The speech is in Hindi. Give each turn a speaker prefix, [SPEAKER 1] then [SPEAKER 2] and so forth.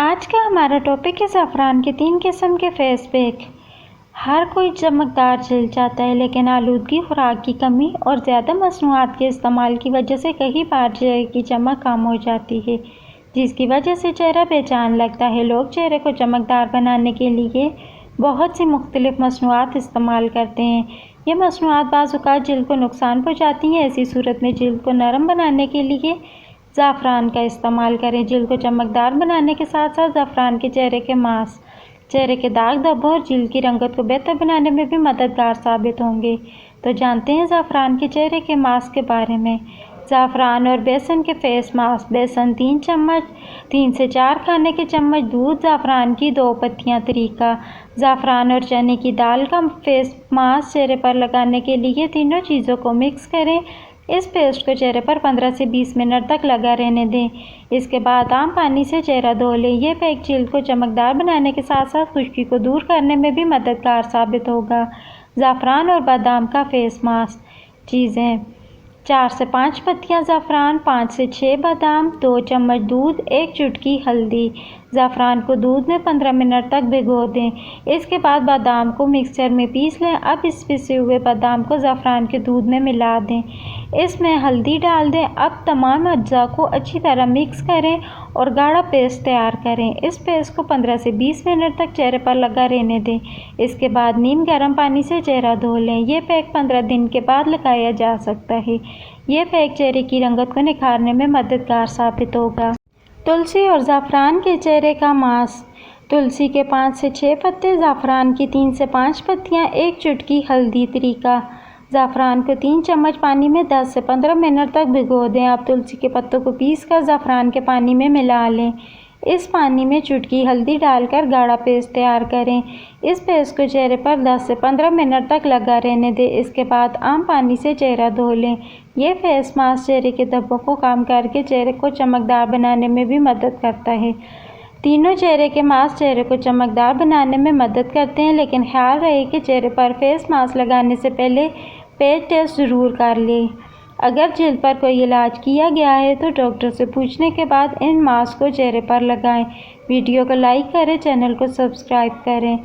[SPEAKER 1] आज का हमारा टॉपिक है ज़ाफ़रान के 3 किस्म के फेस पैक। हर कोई चमकदार जेल चाहता है, लेकिन आलूदगी, खुराक की कमी और ज़्यादा मसनूआत के इस्तेमाल की वजह से कई बार चेहरे की चमक कम हो जाती है, जिसकी वजह से चेहरा बेजान लगता है। लोग चेहरे को चमकदार बनाने के लिए बहुत सी मुख्तलिफ मसनूआत इस्तेमाल करते हैं। ये मसनूआत बाज़ औक़ात जिल्द को नुकसान पहुँचाती हैं। ऐसी सूरत में जिल्द को नरम बनाने के लिए ज़ाफ़रान का इस्तेमाल करें। जिल्द को चमकदार बनाने के साथ साथ ज़ाफ़रान के चेहरे के मास्क चेहरे के दाग धब्बों और जिल्द की रंगत को बेहतर बनाने में भी मददगार साबित होंगे। तो जानते हैं ज़ाफ़रान के चेहरे के मास्क के बारे में। ज़ाफ़रान और बेसन के फेस मास्क। बेसन 3 चम्मच, 3 से 4 खाने के चम्मच दूध, ज़ाफ़रान की 2 पत्तियाँ। तरीका: ज़ाफ़रान और चने की दाल का फेस मास्क चेहरे पर लगाने के लिए तीनों चीज़ों को मिक्स करें। इस पेस्ट को चेहरे पर 15 से 20 मिनट तक लगा रहने दें। इसके बाद आम पानी से चेहरा धो लें। यह पैक जिल्द को चमकदार बनाने के साथ साथ खुश्की को दूर करने में भी मददगार साबित होगा। ज़ाफ़रान और बादाम का फेस मास्क। चीज़ें: 4 से 5 पत्तियाँ ज़ाफ़रान, 5 से 6 बादाम, 2 चम्मच दूध, 1 चुटकी हल्दी। ज़ाफ़रान को दूध में 15 मिनट तक भिगो दें। इसके बाद बादाम को मिक्सचर में पीस लें। अब इस पिसे हुए बादाम को ज़ाफ़रान के दूध में मिला दें। इसमें हल्दी डाल दें। अब तमाम अज्जा को अच्छी तरह मिक्स करें और गाढ़ा पेस्ट तैयार करें। इस पेस्ट को 15 से 20 मिनट तक चेहरे पर लगा रहने दें। इसके बाद नीम गर्म पानी से चेहरा धो लें। यह पैक 15 दिन के बाद लगाया जा सकता है। यह पैक चेहरे की रंगत को निखारने में मददगार साबित होगा। तुलसी और ज़ाफ़रान के चेहरे का मास्क। तुलसी के 5 से 6 पत्ते, ज़ाफ़रान की 3 से 5 पत्तियाँ, 1 चुटकी हल्दी। तरीका: ज़ाफ़रान को 3 चम्मच पानी में 10 से 15 मिनट तक भिगो दें। अब तुलसी के पत्तों को पीसकर ज़ाफ़रान के पानी में मिला लें। इस पानी में चुटकी हल्दी डालकर गाढ़ा पेस्ट तैयार करें। इस पेस्ट को चेहरे पर 10 से 15 मिनट तक लगा रहने दें। इसके बाद आम पानी से चेहरा धो लें। यह फेस मास्क चेहरे के धब्बों को कम करके चेहरे को चमकदार बनाने में भी मदद करता है। तीनों चेहरे के मास्क चेहरे को चमकदार बनाने में मदद करते हैं, लेकिन ख्याल रहे कि चेहरे पर फेस मास्क लगाने से पहले पेट टेस्ट ज़रूर कर लें। अगर जिल्द पर कोई इलाज किया गया है तो डॉक्टर से पूछने के बाद इन मास्क को चेहरे पर लगाएं। वीडियो को लाइक करें, चैनल को सब्सक्राइब करें।